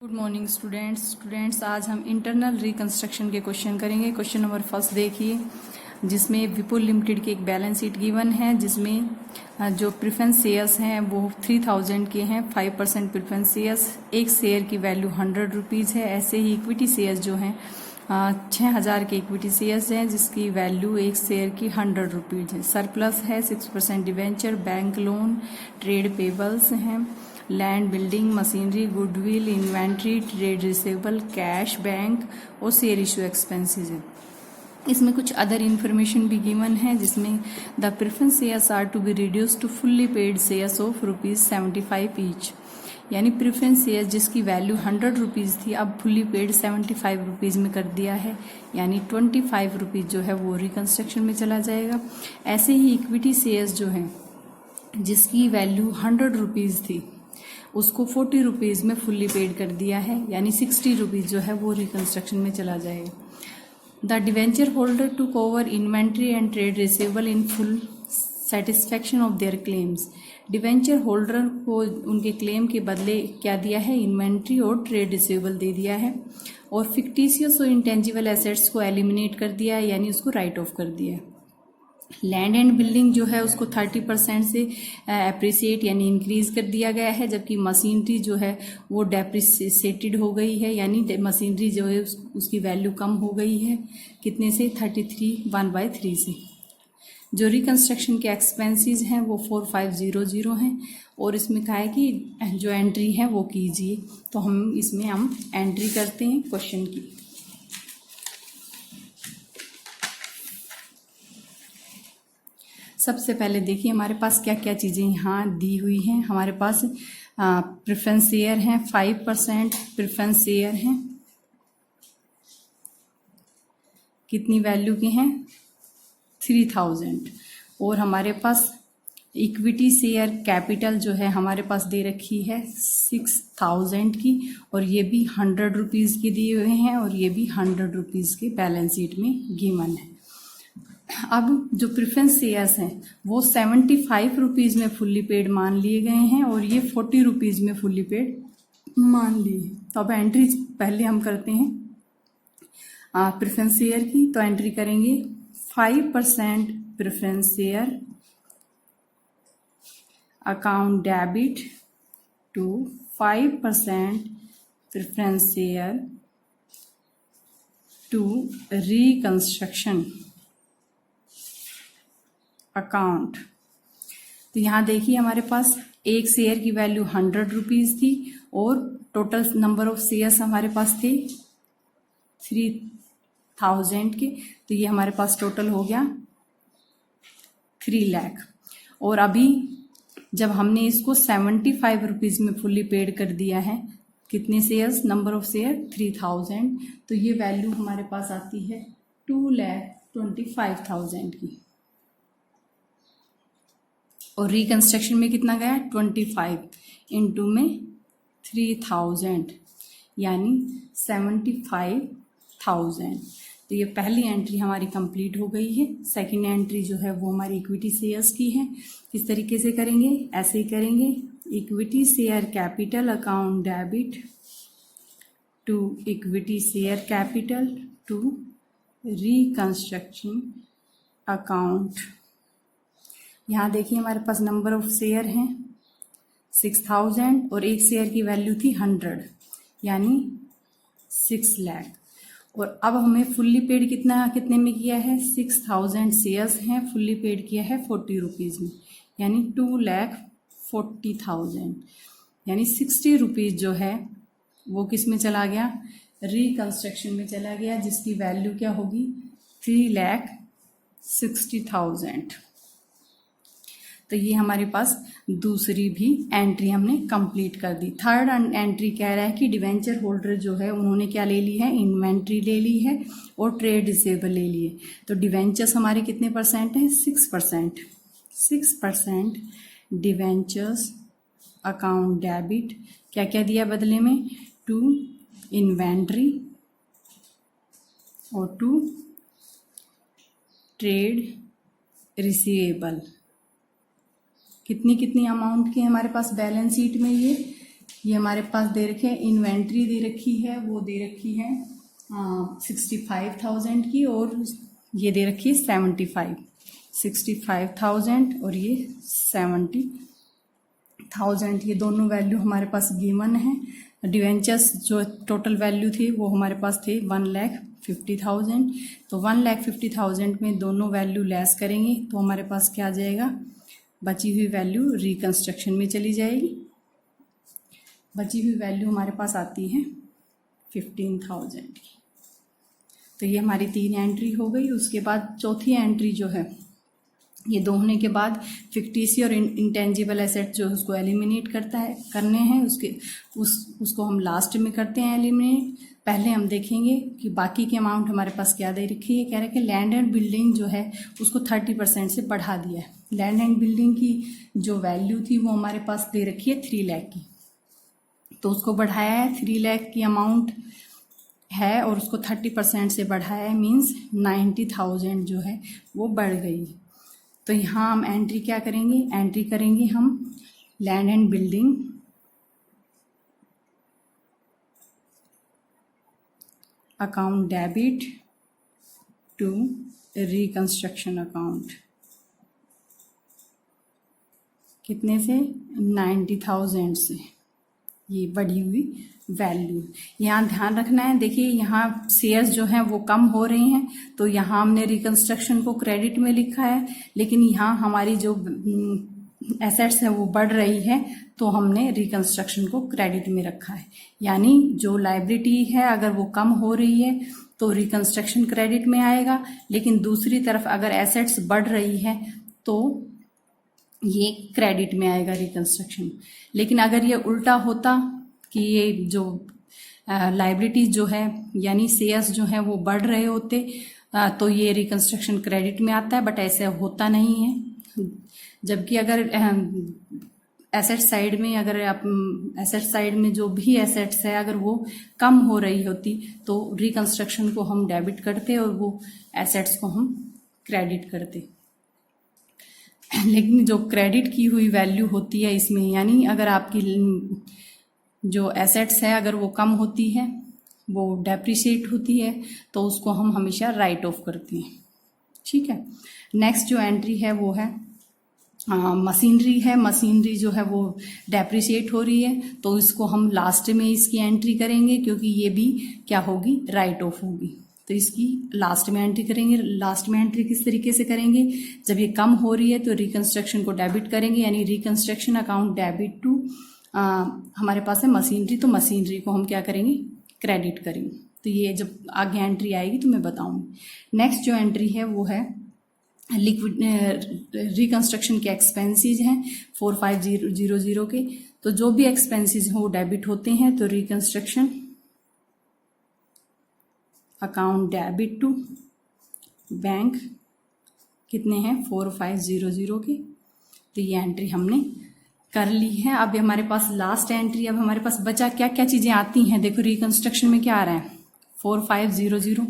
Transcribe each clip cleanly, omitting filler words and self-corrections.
Good morning students आज हम internal reconstruction के क्वेश्चन करेंगे। क्वेश्चन नंबर फर्स्ट देखिए, जिसमें विपुल लिमिटेड की एक बैलेंस शीट गिवन है, जिसमें जो प्रेफरेंस शेयर्स हैं वो 3000 के हैं, 5% प्रेफरेंस शेयर्स, एक शेयर की वैल्यू 100 रुपीज़ है। ऐसे ही इक्विटी शेयर्स जो हैं 6000 के इक्विटी शेयर्स हैं, जिसकी वैल्यू एक शेयर की 100 रुपीज़ है। सरप्लस है 6% debenture, bank loan, trade payables हैं, land, building, machinery, goodwill, inventory, trade receivable, cash, bank और शेयर इशू एक्सपेंसेस है। इसमें कुछ अदर इन्फॉर्मेशन भी गिवन है, जिसमें the preference shares are to be reduce to fully paid shares of ₹75 each. यानी preference share जिसकी वैल्यू 100 रुपीज़ थी, अब फुल्ली पेड 75 रुपीज़ में कर दिया है, यानी 25 रुपीज़ जो है वो रिकंस्ट्रक्शन में चला जाएगा। ऐसे ही इक्विटी शेयर्स जो हैं जिसकी वैल्यू 100 रुपीज़ थी, उसको 40 रुपीज़ में फुल्ली पेड कर दिया है, यानी 60 रुपीज़ जो है वो रिकंस्ट्रक्शन में चला जाएगा। The debenture holder took over inventory and trade receivable in full satisfaction of their claims. Debenture holder को उनके क्लेम के बदले क्या दिया है, इन्वेंट्री और ट्रेड रिसेबल दे दिया है, और फिक्टिशियस और इंटेंजिबल एसेट्स को एलिमिनेट कर दिया है, यानी उसको राइट ऑफ कर दिया है। लैंड एंड बिल्डिंग जो है उसको 30% से अप्रिसिएट यानी इंक्रीज कर दिया गया है, जबकि मशीनरी जो है वो डेप्रिसिएटेड हो गई है, यानी मशीनरी जो है उसकी वैल्यू कम हो गई है। कितने से, 33/1/3 से। जो रिकंस्ट्रक्शन के एक्सपेंसेस हैं वो 4500 हैं, और इसमें कहा है कि जो एंट्री है वो कीजिए। तो हम एंट्री करते हैं क्वेश्चन की। सबसे पहले देखिए हमारे पास क्या क्या चीज़ें यहाँ दी हुई हैं। हमारे पास प्रेफरेंस शेयर हैं, 5% प्रेफरेंस शेयर हैं, कितनी वैल्यू के हैं, 3000। और हमारे पास इक्विटी शेयर कैपिटल जो है हमारे पास दे रखी है 6000 की, और ये भी 100 रुपीज़ की दिए हुए हैं, और ये भी 100 रुपीज़ के बैलेंस शीट में गिवन है। अब जो प्रेफरेंस शेयर्स हैं वो 75 रुपीज़ में फुल्ली पेड मान लिए गए हैं, और ये 40 रुपीज़ में फुल्ली पेड मान लिए हैं। तो अब एंट्री पहले हम करते हैं प्रेफरेंस शेयर की। तो एंट्री करेंगे 5% preference share account debit to 5% preference share to reconstruction account. तो यहाँ देखिए हमारे पास एक शेयर की वैल्यू 100 रुपीज़ थी, और टोटल नंबर ऑफ शेयर्स हमारे पास थे 3000 के। तो ये हमारे पास टोटल हो गया 3 लाख। और अभी जब हमने इसको 75 रुपीज़ में फुल्ली पेड कर दिया है, कितने शेयर्स, नंबर ऑफ शेयर 3000, तो ये वैल्यू हमारे पास आती है 2,25,000 की। और रिकंस्ट्रक्शन में कितना गया, 25 इंटू में 3000, यानी 75,000। तो ये पहली एंट्री हमारी कंप्लीट हो गई है। सेकंड एंट्री जो है वो हमारी इक्विटी शेयर्स की है। किस तरीके से करेंगे, ऐसे ही करेंगे, equity share capital account debit to equity share capital to reconstruction account. यहाँ देखिए हमारे पास नंबर ऑफ शेयर हैं 6000, और एक शेयर की वैल्यू थी 100, यानी 6 लाख। और अब हमें फुल्ली पेड कितने में किया है, 6000 शेयर्स हैं, फुल्ली पेड किया है 40 रुपीज़ में, यानी 2,40,000, यानी 60 रुपीज़ जो है वो किस में चला गया, रिकंस्ट्रक्शन में चला गया, जिसकी वैल्यू क्या होगी, 3,60,000। तो ये हमारे पास दूसरी भी एंट्री हमने कंप्लीट कर दी। थर्ड एंट्री कह रहा है कि डिवेंचर होल्डर जो है उन्होंने क्या ले ली है, इन्वेंट्री ले ली है और ट्रेड रिसेबल ले लिए। तो डिवेंचर्स हमारे कितने परसेंट हैं, 6%। 6% डिवेंचर्स अकाउंट डेबिट, क्या क्या दिया बदले में, टू इन्वेंट्री और टू ट्रेड रिसीवेबल। कितनी अमाउंट की हमारे पास बैलेंस शीट में, ये ये हमारे पास दे रखे हैं, इन्वेंट्री दे रखी है, वो दे रखी है 65,000 की, और ये दे रखी है 65,000 और ये 70,000। ये दोनों वैल्यू हमारे पास गिवन है। डिवेंचर्स जो टोटल वैल्यू थी वो हमारे पास थे 1,50,000। तो 1,50,000 में दोनों वैल्यू लेस करेंगे तो हमारे पास क्या आ जाएगा, बची हुई वैल्यू रिकंस्ट्रक्शन में चली जाएगी। बची हुई वैल्यू हमारे पास आती है 15,000 की। तो ये हमारी 3 एंट्री हो गई। उसके बाद चौथी एंट्री जो है, ये दो होने के बाद फिक्टिशियस और इंटेंजिबल एसेट जो उसको एलिमिनेट करने हैं, उसको हम लास्ट में करते हैं एलिमिनेट। पहले हम देखेंगे कि बाकी के अमाउंट हमारे पास क्या दे रखी है। कह रहे हैं कि लैंड एंड बिल्डिंग जो है उसको 30% से बढ़ा दिया है। लैंड एंड बिल्डिंग की जो वैल्यू थी वो हमारे पास दे रखी है 3 लाख की, तो उसको बढ़ाया है 3 लाख की अमाउंट है और उसको 30% से बढ़ाया है, मीन्स 90,000 जो है वो बढ़ गई। तो यहाँ हम एंट्री क्या करेंगे, एंट्री करेंगे हम land and building account debit to reconstruction account. कितने से, 90,000 से, ये बढ़ी हुई वैल्यू। यहाँ ध्यान रखना है, देखिए यहाँ शेयर्स जो हैं वो कम हो रही हैं, तो यहाँ हमने रिकंस्ट्रक्शन को क्रेडिट में लिखा है, लेकिन यहाँ हमारी जो एसेट्स है वो बढ़ रही है तो हमने रिकंस्ट्रक्शन को क्रेडिट में रखा है। यानी जो लायबिलिटी है अगर वो कम हो रही है तो रिकंस्ट्रक्शन क्रेडिट में आएगा, लेकिन दूसरी तरफ अगर एसेट्स बढ़ रही है तो ये क्रेडिट में आएगा रिकंस्ट्रक्शन। लेकिन अगर ये उल्टा होता कि ये जो लायबिलिटीज जो है यानी शेयर्स जो हैं वो बढ़ रहे होते तो ये रिकंस्ट्रक्शन क्रेडिट में आता है, बट ऐसे होता नहीं है। जबकि अगर एसेट साइड में, अगर आप एसेट साइड में जो भी एसेट्स है अगर वो कम हो रही होती तो रिकंस्ट्रक्शन को हम डेबिट करते और वो एसेट्स को हम क्रेडिट करते। लेकिन जो क्रेडिट की हुई वैल्यू होती है इसमें, यानी अगर आपकी जो एसेट्स है अगर वो कम होती है, वो डेप्रिशिएट होती है, तो उसको हम हमेशा राइट ऑफ करते हैं। ठीक है। नेक्स्ट जो एंट्री है वो है मशीनरी है। मशीनरी जो है वो डेप्रिशिएट हो रही है, तो इसको हम लास्ट में इसकी एंट्री करेंगे क्योंकि ये भी क्या होगी, राइट ऑफ होगी। तो इसकी लास्ट में एंट्री करेंगे। लास्ट में एंट्री किस तरीके से करेंगे, जब ये कम हो रही है तो रिकंस्ट्रक्शन को डेबिट करेंगे, यानी रिकंस्ट्रक्शन अकाउंट डेबिट टू हमारे पास है मशीनरी, तो मशीनरी को हम क्या करेंगे, क्रेडिट करेंगे। तो ये जब आगे एंट्री आएगी तो मैं बताऊंगी। नेक्स्ट जो एंट्री है वो है लिक्विड रिकंस्ट्रक्शन के एक्सपेंसेस हैं 4500 के। तो जो भी एक्सपेंसेस हो डेबिट होते हैं, तो reconstruction account debit to bank कितने हैं, 4500 के। तो ये एंट्री हमने कर ली है। अब हमारे पास लास्ट एंट्री, अब हमारे पास बचा क्या क्या चीजें आती हैं। देखो रिकंस्ट्रक्शन में क्या आ रहा है, 4500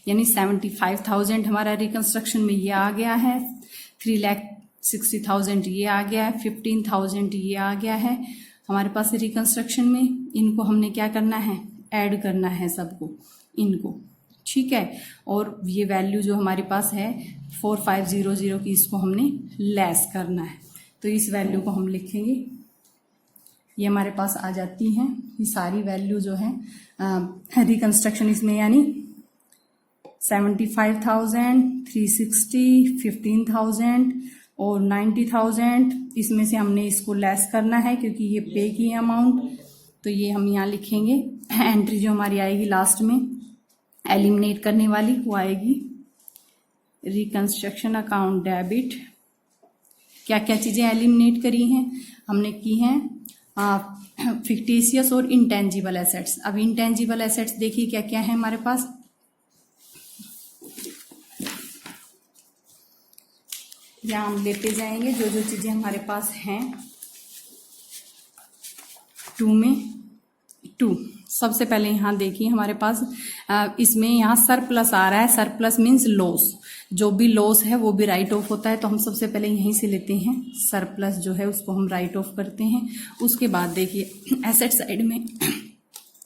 यानी 75,000 हमारा रिकंस्ट्रक्शन में ये आ गया है, 3,60,000 ये आ गया है, 15,000 ये आ गया है हमारे पास रिकंस्ट्रक्शन में। इनको हमने क्या करना है, ऐड करना है सबको, इनको। ठीक है। और ये वैल्यू जो हमारे पास है 4500 की, इसको हमने लेस करना है। तो इस वैल्यू को हम लिखेंगे, ये हमारे पास आ जाती हैं ये सारी वैल्यू जो है रिकंस्ट्रक्शन इसमें, यानी 75,000, 360, 15,000 और 90,000। इसमें से हमने इसको लेस करना है क्योंकि ये पे की अमाउंट। तो ये हम यहाँ लिखेंगे। एंट्री जो हमारी आएगी लास्ट में एलिमिनेट करने वाली, वो आएगी रिकंस्ट्रक्शन अकाउंट डेबिट। क्या क्या चीजें एलिमिनेट करी हैं, हमने की हैं फिक्टिशियस और इंटेंजिबल एसेट्स। अब इंटेंजिबल एसेट्स देखिए क्या क्या है हमारे पास। यहाँ हम लेते जाएंगे जो जो चीजें हमारे पास हैं। 2 में 2 सबसे पहले यहाँ देखिए हमारे पास इसमें यहाँ सरप्लस आ रहा है। सरप्लस मीन्स लॉस, जो भी लॉस है वो भी राइट ऑफ होता है। तो हम सबसे पहले यहीं से लेते हैं, सरप्लस जो है उसको हम राइट ऑफ करते हैं। उसके बाद देखिए एसेट साइड में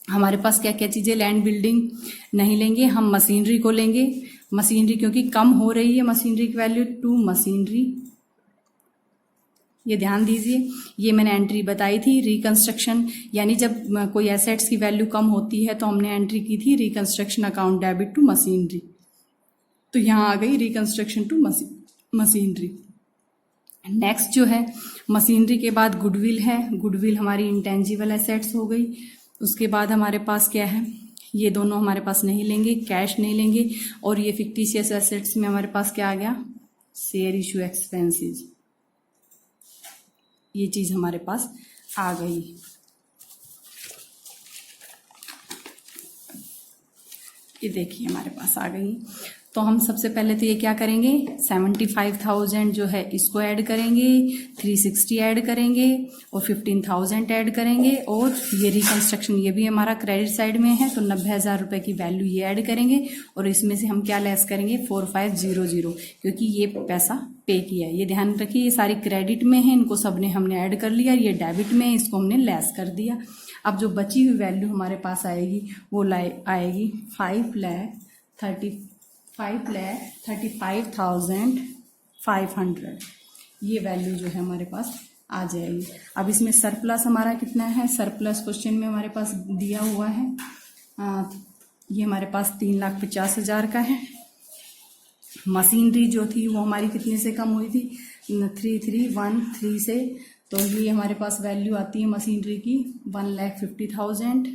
हमारे पास क्या क्या चीज़ें, लैंड बिल्डिंग नहीं लेंगे, हम मशीनरी को लेंगे। मशीनरी क्योंकि कम हो रही है मशीनरी की वैल्यू, टू मशीनरी, ये ध्यान दीजिए। ये मैंने एंट्री बताई थी रिकंस्ट्रक्शन, यानी जब कोई एसेट्स की वैल्यू कम होती है तो हमने एंट्री की थी reconstruction account debit to machinery. तो यहाँ आ गई रिकंस्ट्रक्शन टू मशीनरी। नेक्स्ट जो है मशीनरी के बाद गुडविल है। गुडविल हमारी इंटेंजिबल एसेट्स हो गई। उसके बाद हमारे पास क्या है, ये दोनों हमारे पास नहीं लेंगे, कैश नहीं लेंगे। और ये फिक्टिशियस एसेट्स में हमारे पास क्या आ गया, शेयर इशू एक्सपेंसेस, ये चीज हमारे पास आ गई। ये देखिए हमारे पास आ गई। तो हम सबसे पहले तो ये क्या करेंगे, 75,000 जो है इसको ऐड करेंगे, 360 ऐड करेंगे और 15,000 ऐड करेंगे। और ये रिकंस्ट्रक्शन ये भी हमारा क्रेडिट साइड में है, तो 90,000 रुपए की वैल्यू ये ऐड करेंगे। और इसमें से हम क्या लेस करेंगे, 4500, क्योंकि ये पैसा पे किया है। ये ध्यान रखिए, ये सारी क्रेडिट में है, इनको सबने हमने ऐड कर लिया। ये डेबिट में है, इसको हमने लेस कर दिया। अब जो बची हुई वैल्यू हमारे पास आएगी वो आएगी 5,35,500। ये वैल्यू जो है हमारे पास आ जाएगी। अब इसमें सरप्लस हमारा कितना है, सरप्लस क्वेश्चन में हमारे पास दिया हुआ है, ये हमारे पास 3,50,000 का है। मशीनरी जो थी वो हमारी कितने से कम हुई थी, 3,313 से। तो ये हमारे पास वैल्यू आती है मशीनरी की 1,50,000।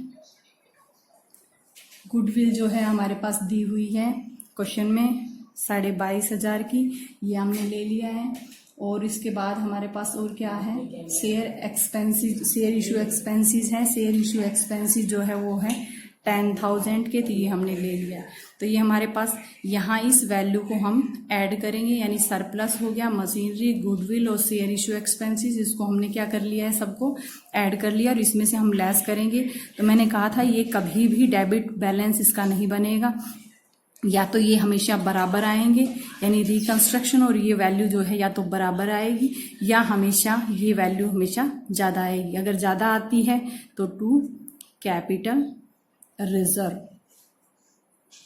गुडविल जो है हमारे पास दी हुई है क्वेश्चन में 22,500 की, ये हमने ले लिया है। और इसके बाद हमारे पास और क्या है, शेयर इशू एक्सपेंसेस है। शेयर इशू एक्सपेंसेस जो है वो है 10,000 के, तो ये हमने ले लिया। तो ये हमारे पास यहाँ इस वैल्यू को हम ऐड करेंगे, यानी सरप्लस हो गया, मशीनरी, गुडविल और शेयर इशू एक्सपेंसेस, इसको हमने क्या कर लिया है, सबको ऐड कर लिया। और इसमें से हम लेस करेंगे। तो मैंने कहा था ये कभी भी डेबिट बैलेंस इसका नहीं बनेगा, या तो ये हमेशा बराबर आएंगे, यानी रिकंस्ट्रक्शन और ये वैल्यू जो है या तो बराबर आएगी, या हमेशा ये वैल्यू हमेशा ज़्यादा आएगी। अगर ज़्यादा आती है तो टू कैपिटल रिजर्व।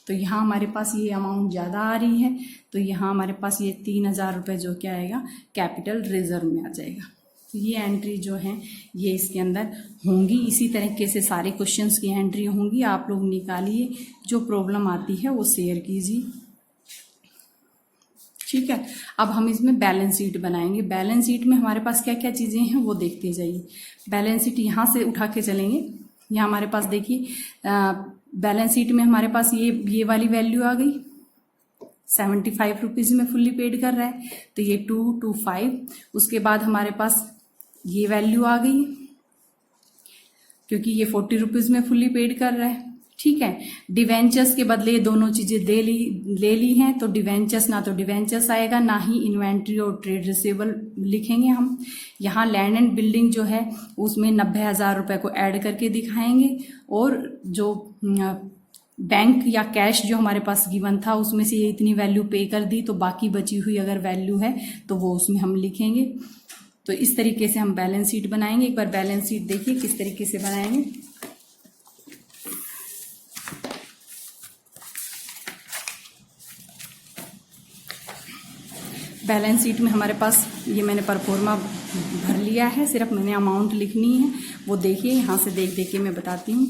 तो यहाँ हमारे पास ये अमाउंट ज़्यादा आ रही है, तो यहाँ हमारे पास ये 3,000 रुपये जो क्या आएगा, कैपिटल रिजर्व में आ जाएगा। तो ये एंट्री जो है ये इसके अंदर होंगी। इसी तरीके से सारे क्वेश्चंस की एंट्री होंगी, आप लोग निकालिए, जो प्रॉब्लम आती है वो शेयर कीजिए, ठीक है। अब हम इसमें बैलेंस शीट बनाएंगे। बैलेंस शीट में हमारे पास क्या क्या चीज़ें हैं वो देखते जाइए। बैलेंस शीट यहाँ से उठा के चलेंगे। यहाँ हमारे पास देखिए बैलेंस शीट में हमारे पास ये वाली वैल्यू आ गई, 75 रुपीज़ में फुल्ली पेड कर रहा है, तो ये 225। उसके बाद हमारे पास ये वैल्यू आ गई, क्योंकि ये 40 रुपीज़ में फुल्ली पेड कर रहा है, ठीक है। डिवेंचर्स के बदले ये दोनों चीज़ें ले ली हैं, तो डिवेंचर्स ना तो डिवेंचर्स आएगा, ना ही इन्वेंट्री और ट्रेड रिसीवेबल लिखेंगे हम। यहाँ लैंड एंड बिल्डिंग जो है उसमें 90,000 रुपये को ऐड करके दिखाएंगे। और जो बैंक या कैश जो हमारे पास गिवन था उसमें से ये इतनी वैल्यू पे कर दी, तो बाकी बची हुई अगर वैल्यू है तो वो उसमें हम लिखेंगे। तो इस तरीके से हम बैलेंस शीट बनाएंगे। एक बार बैलेंस शीट देखिए किस तरीके से बनाएंगे। बैलेंस शीट में हमारे पास ये मैंने परफॉर्मा भर लिया है, सिर्फ मैंने अमाउंट लिखनी है, वो देखिए यहाँ से देख के मैं बताती हूँ।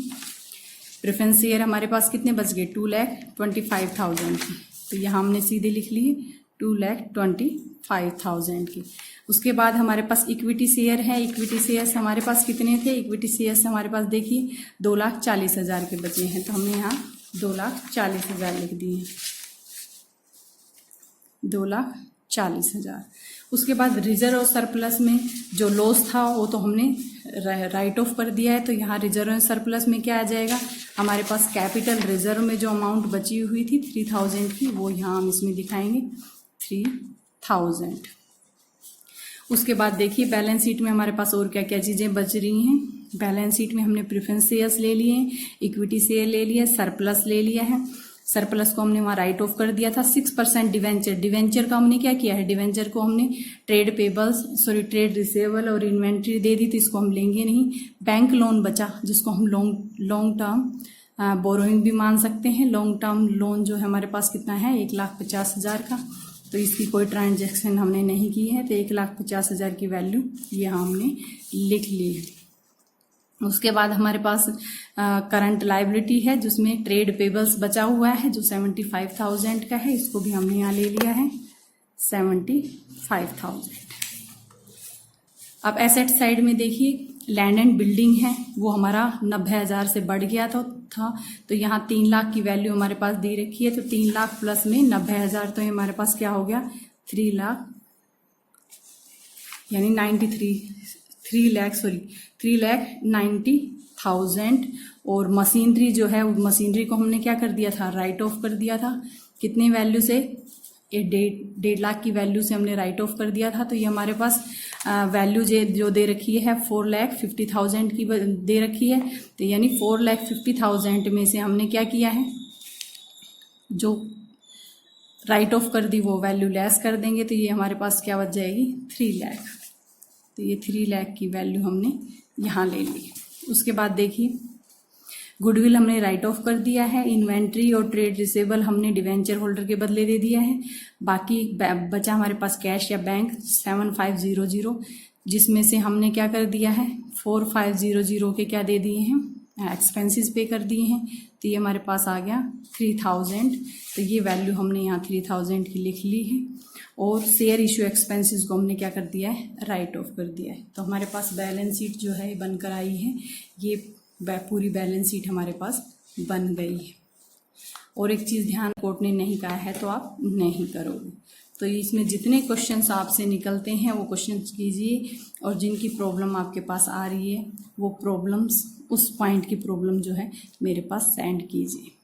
प्रेफरेंस शेयर हमारे पास कितने बच गए, 2,25,000 की, तो यहाँ हमने सीधे लिख ली 2,25,000 की। उसके बाद हमारे पास इक्विटी शेयर है। इक्विटी शेयर्स हमारे पास कितने थे, इक्विटी शेयर्स हमारे पास देखिए 2,40,000 के बचे हैं, तो हमने यहाँ 2,40,000 लिख दिए, 2,40,000। उसके बाद रिजर्व और सरप्लस में जो लॉस था वो तो हमने राइट ऑफ कर दिया है, तो यहाँ रिजर्व और सरप्लस में क्या आ जाएगा, हमारे पास कैपिटल रिजर्व में जो अमाउंट बची हुई थी 3,000 की, वो यहाँ हम इसमें दिखाएंगे 3,000। उसके बाद देखिए बैलेंस शीट में हमारे पास और क्या क्या चीज़ें बच रही हैं। बैलेंस शीट में हमने प्रेफरेंस शेयर्स ले लिए हैं, इक्विटी शेयर ले लिया, सरप्लस ले लिया है। सरप्लस को हमने वहाँ राइट ऑफ कर दिया था। 6% डिवेंचर, डिवेंचर का हमने क्या किया है, डिवेंचर को हमने ट्रेड रिसेवेबल और इन्वेंट्री दे दी, तो इसको हम लेंगे नहीं। बैंक लोन बचा जिसको हम लॉन्ग टर्म बोरोइंग भी मान सकते हैं। लॉन्ग टर्म लोन जो है हमारे पास कितना है, 1,50,000 का, तो इसकी कोई ट्रांजैक्शन हमने नहीं की है, तो 1,50,000 की वैल्यू यहाँ हमने लिख ली है। उसके बाद हमारे पास करंट लायबिलिटी है जिसमें ट्रेड पेबल्स बचा हुआ है जो 75,000 का है, इसको भी हमने यहाँ ले लिया है 75,000। अब एसेट साइड में देखिए, लैंड एंड बिल्डिंग है वो हमारा 90,000 से बढ़ गया था, तो यहाँ 3 लाख की वैल्यू हमारे पास दे रखी है, तो 3 लाख प्लस में 90,000, तो हमारे पास क्या हो गया 3 लाख यानी 3,90,000। और मशीनरी जो है, मशीनरी को हमने क्या कर दिया था, राइट ऑफ कर दिया था। कितनी वैल्यू से, 1.5 लाख की वैल्यू से हमने राइट ऑफ कर दिया था, तो ये हमारे पास वैल्यू जो दे रखी है 4,50,000 की दे रखी है, तो यानी 4,50,000 में से हमने क्या किया है, जो राइट ऑफ कर दी वो वैल्यू लेस कर देंगे, तो ये हमारे पास क्या बच जाएगी 3 लाख। तो ये 3 लाख की वैल्यू हमने यहाँ ले ली। उसके बाद देखिए, गुडविल हमने राइट ऑफ कर दिया है, इन्वेंट्री और ट्रेड रिसेवेबल हमने डिवेंचर होल्डर के बदले दे दिया है। बाकी बचा हमारे पास कैश या बैंक 7500, जिसमें से हमने क्या कर दिया है 4500 के क्या दे दिए हैं, एक्सपेंसेस पे कर दिए हैं, तो ये हमारे पास आ गया 3,000। तो ये वैल्यू हमने यहाँ 3,000 की लिख ली है। और शेयर इशू एक्सपेंसेस को हमने क्या कर दिया है, राइट ऑफ कर दिया है। तो हमारे पास बैलेंस शीट जो है बनकर आई है, ये पूरी बैलेंस शीट हमारे पास बन गई है। और एक चीज़ ध्यान, कोर्ट ने नहीं कहा है तो आप नहीं करोगे। तो इसमें जितने क्वेश्चंस आपसे निकलते हैं वो क्वेश्चंस कीजिए, और जिनकी प्रॉब्लम आपके पास आ रही है वो प्रॉब्लम्स, उस पॉइंट की प्रॉब्लम जो है मेरे पास सेंड कीजिए।